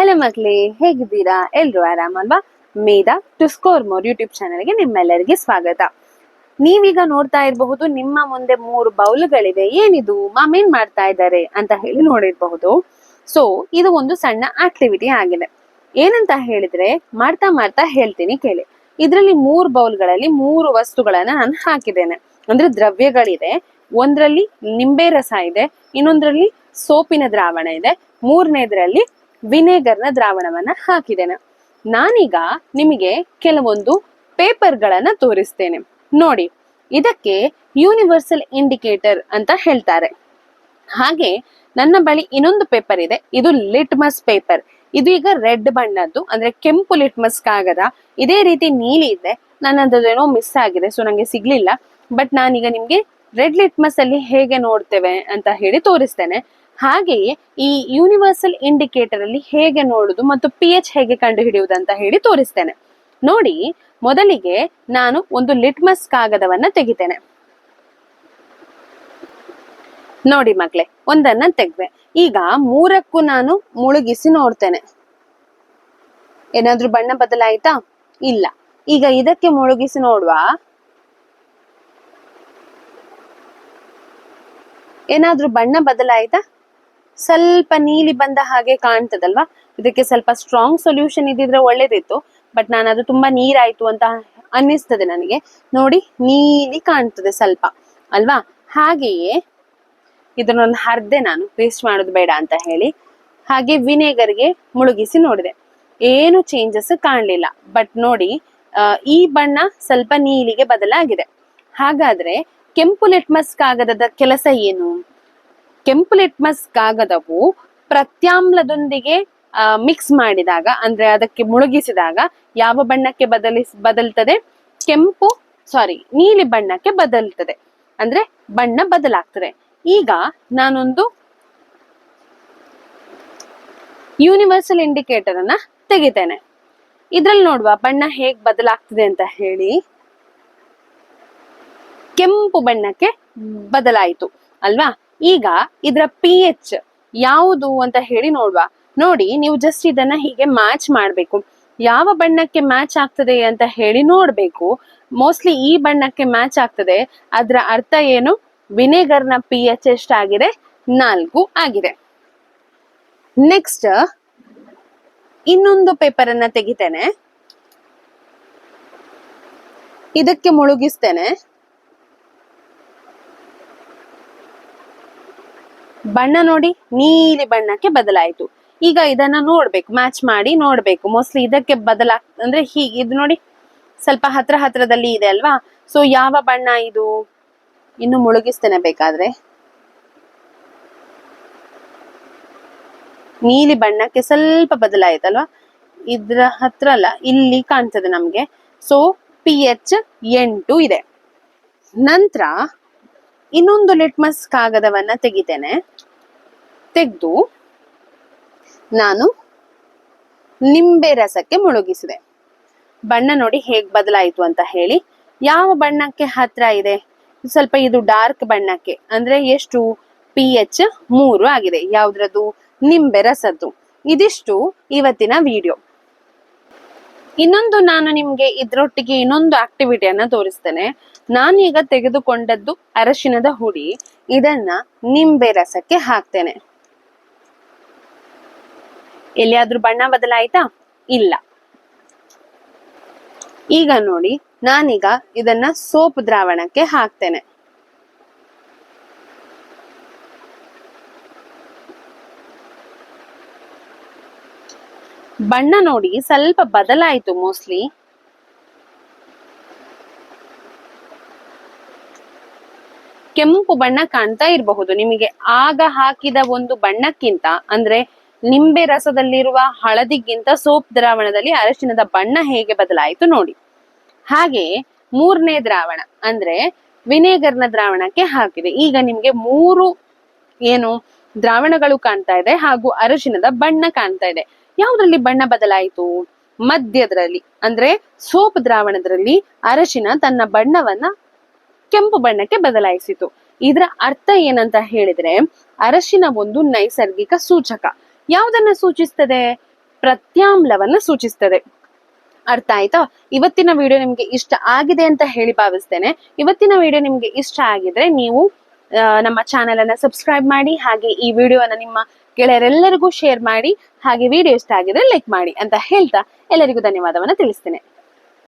Hello ಮಕ್ಳೇ, ಹೇಗಿದ್ದೀರಾ? ಎಲ್ರು ಆರಾಮಲ್ವಾ? ಮೇಧಾ to score more YouTube ಚಾನೆಲ್ಗೆ ನಿಮ್ಮೆಲ್ಲರಿಗೆ ಸ್ವಾಗತ. ನೀವೀಗ ನೋಡ್ತಾ ಇರಬಹುದು, ನಿಮ್ಮ ಮುಂದೆ 3 ಬೌಲ್ಗಳಿವೆ. ಏನಿದು, ಮಾಮ್ ಏನ್ ಮಾಡ್ತಾ ಇದ್ದಾರೆ ಅಂತ ಹೇಳಿ ನೋಡಿರಬಹುದು. ಸೊ ಇದು ಒಂದು ಸಣ್ಣ ಆಕ್ಟಿವಿಟಿ ಆಗಿದೆ. ಏನಂತ ಹೇಳಿದ್ರೆ, ಮಾಡ್ತಾ ಮಾಡ್ತಾ ಹೇಳ್ತೀನಿ ಕೇಳಿ. ಇದರಲ್ಲಿ 3 ಬೌಲ್ಗಳಲ್ಲಿ 3 ವಸ್ತುಗಳನ್ನ ನಾನು ಹಾಕಿದ್ದೇನೆ. ಅಂದ್ರೆ ದ್ರವ್ಯಗಳಿದೆ. ಒಂದ್ರಲ್ಲಿ ನಿಂಬೆ ರಸ ಇದೆ, ಇನ್ನೊಂದ್ರಲ್ಲಿ ಸೋಪಿನ ದ್ರಾವಣ ಇದೆ, ಮೂರನೇದ್ರಲ್ಲಿ ವಿನೆಗರ್ನ ದ್ರಾವಣವನ್ನ ಹಾಕಿದ್ದೇನೆ. ನಾನೀಗ ನಿಮಗೆ ಕೆಲವೊಂದು ಪೇಪರ್ಗಳನ್ನ ತೋರಿಸ್ತೇನೆ ನೋಡಿ. ಇದಕ್ಕೆ ಯೂನಿವರ್ಸಲ್ ಇಂಡಿಕೇಟರ್ ಅಂತ ಹೇಳ್ತಾರೆ. ಹಾಗೆ ನನ್ನ ಬಳಿ ಇನ್ನೊಂದು ಪೇಪರ್ ಇದೆ, ಇದು ಲಿಟ್ಮಸ್ ಪೇಪರ್. ಇದು ಈಗ ರೆಡ್ ಬಣ್ಣದ್ದು, ಅಂದ್ರೆ ಕೆಂಪು ಲಿಟ್ಮಸ್ ಕಾಗದ. ಇದೇ ರೀತಿ ನೀಲಿ ಇದೆ, ನನ್ನದೇನೋ ಮಿಸ್ ಆಗಿದೆ, ಸೊ ನಂಗೆ ಸಿಗ್ಲಿಲ್ಲ. ಬಟ್ ನಾನೀಗ ನಿಮ್ಗೆ ರೆಡ್ ಲಿಟ್ಮಸ್ ಅಲ್ಲಿ ಹೇಗೆ ನೋಡ್ತೇವೆ ಅಂತ ಹೇಳಿ ತೋರಿಸ್ತೇನೆ. ಹಾಗೆಯೇ ಈ ಯೂನಿವರ್ಸಲ್ ಇಂಡಿಕೇಟರ್ ಅಲ್ಲಿ ಹೇಗೆ ನೋಡುದು ಮತ್ತು pH ಹೇಗೆ ಕಂಡು ಹಿಡಿಯುವುದು ಅಂತ ಹೇಳಿ ತೋರಿಸ್ತೇನೆ ನೋಡಿ. ಮೊದಲಿಗೆ ನಾನು ಒಂದು ಲಿಟ್ಮಸ್ ಕಾಗದವನ್ನ ತೆಗಿತೇನೆ ನೋಡಿ ಮಕ್ಳೇ. ಒಂದನ್ನ ತೆಗ್ದೆ. ಈಗ 3ಕ್ಕೂ ನಾನು ಮುಳುಗಿಸಿ ನೋಡ್ತೇನೆ. ಏನಾದ್ರೂ ಬಣ್ಣ ಬದಲಾಯ್ತಾ? ಇಲ್ಲ. ಈಗ ಇದಕ್ಕೆ ಮುಳುಗಿಸಿ ನೋಡುವ. ಏನಾದ್ರೂ ಬಣ್ಣ ಬದಲಾಯ್ತಾ? ಸ್ವಲ್ಪ ನೀಲಿ ಬಂದ ಹಾಗೆ ಕಾಣ್ತದಲ್ವಾ? ಇದಕ್ಕೆ ಸ್ವಲ್ಪ ಸ್ಟ್ರಾಂಗ್ ಸೊಲ್ಯೂಷನ್ ಇದ್ದಿದ್ರೆ ಒಳ್ಳೇದಿತ್ತು, ಬಟ್ ನಾನು ಅದು ತುಂಬಾ ನೀರಾಯ್ತು ಅಂತ ಅನ್ನಿಸ್ತದೆ ನನಗೆ. ನೋಡಿ, ನೀಲಿ ಕಾಣ್ತದೆ ಸ್ವಲ್ಪ ಅಲ್ವಾ? ಹಾಗೆಯೇ ಇದನ್ನೊಂದು ಹರ್ದೆ, ನಾನು ವೇಸ್ಟ್ ಮಾಡೋದು ಬೇಡ ಅಂತ ಹೇಳಿ. ಹಾಗೆ ವಿನೆಗರ್ಗೆ ಮುಳುಗಿಸಿ ನೋಡಿದೆ, ಏನು ಚೇಂಜಸ್ ಕಾಣ್ಲಿಲ್ಲ. ಬಟ್ ನೋಡಿ, ಈ ಬಣ್ಣ ಸ್ವಲ್ಪ ನೀಲಿಗೆ ಬದಲಾಗಿದೆ. ಹಾಗಾದ್ರೆ ಕೆಂಪು ಲಿಟ್ಮಸ್ ಕಾಗದದ ಕೆಲಸ ಏನು? ಕೆಂಪು ಲಿಟ್ಮಸ್ ಕಾಗದವು ಪ್ರತ್ಯಾಮ್ಲದೊಂದಿಗೆ ಮಿಕ್ಸ್ ಮಾಡಿದಾಗ, ಅಂದ್ರೆ ಅದಕ್ಕೆ ಮುಳುಗಿಸಿದಾಗ ಯಾವ ಬಣ್ಣಕ್ಕೆ ಬದಲ್ತದೆ? ನೀಲಿ ಬಣ್ಣಕ್ಕೆ ಬದಲ್ತದೆ. ಅಂದ್ರೆ ಬಣ್ಣ ಬದಲಾಗ್ತದೆ. ಈಗ ನಾನೊಂದು ಯೂನಿವರ್ಸಲ್ ಇಂಡಿಕೇಟರ್ ಅನ್ನ ತೆಗಿತೇನೆ. ಇದ್ರಲ್ಲಿ ನೋಡುವ ಬಣ್ಣ ಹೇಗ್ ಬದಲಾಗ್ತದೆ ಅಂತ ಹೇಳಿ. ಕೆಂಪು ಬಣ್ಣಕ್ಕೆ ಬದಲಾಯಿತು ಅಲ್ವಾ? ಈಗ ಇದರ pH ಯಾವುದು ಅಂತ ಹೇಳಿ ನೋಡುವ. ನೋಡಿ, ನೀವು ಜಸ್ಟ್ ಇದನ್ನ ಹೀಗೆ ಮ್ಯಾಚ್ ಮಾಡ್ಬೇಕು. ಯಾವ ಬಣ್ಣಕ್ಕೆ ಮ್ಯಾಚ್ ಆಗ್ತದೆ ಅಂತ ಹೇಳಿ ನೋಡ್ಬೇಕು. ಮೋಸ್ಟ್ಲಿ ಈ ಬಣ್ಣಕ್ಕೆ ಮ್ಯಾಚ್ ಆಗ್ತದೆ. ಅದರ ಅರ್ಥ ಏನು? ವಿನೆಗರ್ನ pH ಎಷ್ಟಾಗಿದೆ? 4 ಆಗಿದೆ. ನೆಕ್ಸ್ಟ್ ಇನ್ನೊಂದು ಪೇಪರ್ ಅನ್ನ ತೆಗಿತೇನೆ, ಇದಕ್ಕೆ ಮುಳುಗಿಸ್ತೇನೆ. ಬಣ್ಣ ನೋಡಿ, ನೀಲಿ ಬಣ್ಣಕ್ಕೆ ಬದಲಾಯಿತು. ಈಗ ಇದನ್ನ ನೋಡ್ಬೇಕು, ಮ್ಯಾಚ್ ಮಾಡಿ ನೋಡ್ಬೇಕು. ಮೋಸ್ಟ್ಲಿ ಇದಕ್ಕೆ ಅಂದ್ರೆ ಹೀಗೆ ಇದು ನೋಡಿ, ಸ್ವಲ್ಪ ಹತ್ರದಲ್ಲಿ ಇದೆ ಅಲ್ವಾ? ಸೊ ಯಾವ ಬಣ್ಣ ಇದು? ಇನ್ನು ಮುಳುಗಿಸ್ತೇನೆ ಬೇಕಾದ್ರೆ. ನೀಲಿ ಬಣ್ಣಕ್ಕೆ ಸ್ವಲ್ಪ ಬದಲಾಯಿತಲ್ವಾ? ಇದ್ರ ಹತ್ರ ಅಲ್ಲ, ಇಲ್ಲಿ ಕಾಣ್ತದೆ ನಮ್ಗೆ. ಸೊ pH 8 ಇದೆ. ನಂತರ ಇನ್ನೊಂದು ಲಿಟ್ಮಸ್ ಕಾಗದವನ್ನ ತೆಗಿತೇನೆ. ತೆಗೆದು ನಾನು ನಿಂಬೆ ರಸಕ್ಕೆ ಮುಳುಗಿಸಿದೆ. ಬಣ್ಣ ನೋಡಿ ಹೇಗ್ ಬದಲಾಯಿತು ಅಂತ ಹೇಳಿ. ಯಾವ ಬಣ್ಣಕ್ಕೆ ಹತ್ರ ಇದೆ? ಸ್ವಲ್ಪ ಇದು ಡಾರ್ಕ್ ಬಣ್ಣಕ್ಕೆ, ಅಂದ್ರೆ ಎಷ್ಟು? pH 3 ಆಗಿದೆ. ಯಾವ್ದ್ರದ್ದು? ನಿಂಬೆ ರಸದ್ದು. ಇದಿಷ್ಟು ಇವತ್ತಿನ ವಿಡಿಯೋ. ಇನ್ನೊಂದು ನಾನು ನಿಮ್ಗೆ ಇದ್ರೊಟ್ಟಿಗೆ ಇನ್ನೊಂದು ಆಕ್ಟಿವಿಟಿಯನ್ನ ತೋರಿಸ್ತೇನೆ. ನಾನೀಗ ತೆಗೆದುಕೊಂಡದ್ದು ಅರಶಿನದ ಹುಡಿ. ಇದನ್ನ ನಿಂಬೆ ರಸಕ್ಕೆ ಹಾಕ್ತೇನೆ. ಎಲ್ಲಿಯಾದ್ರೂ ಬಣ್ಣ ಬದಲಾಯ್ತಾ? ಇಲ್ಲ. ಈಗ ನೋಡಿ, ನಾನೀಗ ಇದನ್ನ ಸೋಪ್ ದ್ರಾವಣಕ್ಕೆ ಹಾಕ್ತೇನೆ. ಬಣ್ಣ ನೋಡಿ ಸ್ವಲ್ಪ ಬದಲಾಯಿತು ಮೋಸ್ಟ್ಲಿ. ಕೆಂಪು ಬಣ್ಣ ಕಾಣ್ತಾ ಇರಬಹುದು ನಿಮಗೆ. ಆಗ ಹಾಕಿದ ಒಂದು ಬಣ್ಣಕ್ಕಿಂತ, ಅಂದ್ರೆ ನಿಂಬೆ ರಸದಲ್ಲಿರುವ ಹಳದಿಗಿಂತ ಸೋಪ್ ದ್ರಾವಣದಲ್ಲಿ ಅರಶಿನದ ಬಣ್ಣ ಹೇಗೆ ಬದಲಾಯಿತು ನೋಡಿ. ಹಾಗೆ ಮೂರನೇ ದ್ರಾವಣ ಅಂದ್ರೆ ವಿನೆಗರ್ನ ದ್ರಾವಣಕ್ಕೆ ಹಾಕಿದೆ. ಈಗ ನಿಮ್ಗೆ 3 ದ್ರಾವಣಗಳು ಕಾಣ್ತಾ ಇದೆ, ಹಾಗೂ ಅರಶಿನದ ಬಣ್ಣ ಕಾಣ್ತಾ ಇದೆ. ಯಾವ್ದ್ರಲ್ಲಿ ಬಣ್ಣ ಬದಲಾಯಿತು? ಮಧ್ಯದ್ರಲ್ಲಿ, ಅಂದ್ರೆ ಸೋಪ್ ದ್ರಾವಣದಲ್ಲಿ ಅರಶಿನ ತನ್ನ ಬಣ್ಣವನ್ನ ಕೆಂಪು ಬಣ್ಣಕ್ಕೆ ಬದಲಾಯಿಸಿತು. ಇದರ ಅರ್ಥ ಏನಂತ ಹೇಳಿದ್ರೆ, ಅರಶಿನ ಒಂದು ನೈಸರ್ಗಿಕ ಸೂಚಕ. ಯಾವುದನ್ನ ಸೂಚಿಸ್ತದೆ? ಪ್ರತ್ಯಾಮ್ಲವನ್ನ ಸೂಚಿಸ್ತದೆ. ಅರ್ಥ ಆಯ್ತಾ? ಇವತ್ತಿನ ವಿಡಿಯೋ ನಿಮ್ಗೆ ಇಷ್ಟ ಆಗಿದೆ ಅಂತ ಹೇಳಿ ಭಾವಿಸ್ತೇನೆ. ಇವತ್ತಿನ ವಿಡಿಯೋ ನಿಮ್ಗೆ ಇಷ್ಟ ಆಗಿದ್ರೆ ನೀವು ನಮ್ಮ ಚಾನೆಲ್ ಅನ್ನ ಸಬ್ಸ್ಕ್ರೈಬ್ ಮಾಡಿ, ಹಾಗೆ ಈ ವಿಡಿಯೋನ ನಿಮ್ಮ ಗೆಳೆಯರೆಲ್ಲರಿಗೂ ಶೇರ್ ಮಾಡಿ, ಹಾಗೆ ವಿಡಿಯೋ ಇಷ್ಟ ಆಗಿದ್ರೆ ಲೈಕ್ ಮಾಡಿ ಅಂತ ಹೇಳ್ತಾ ಎಲ್ಲರಿಗೂ ಧನ್ಯವಾದವನ್ನ ತಿಳಿಸ್ತೇನೆ.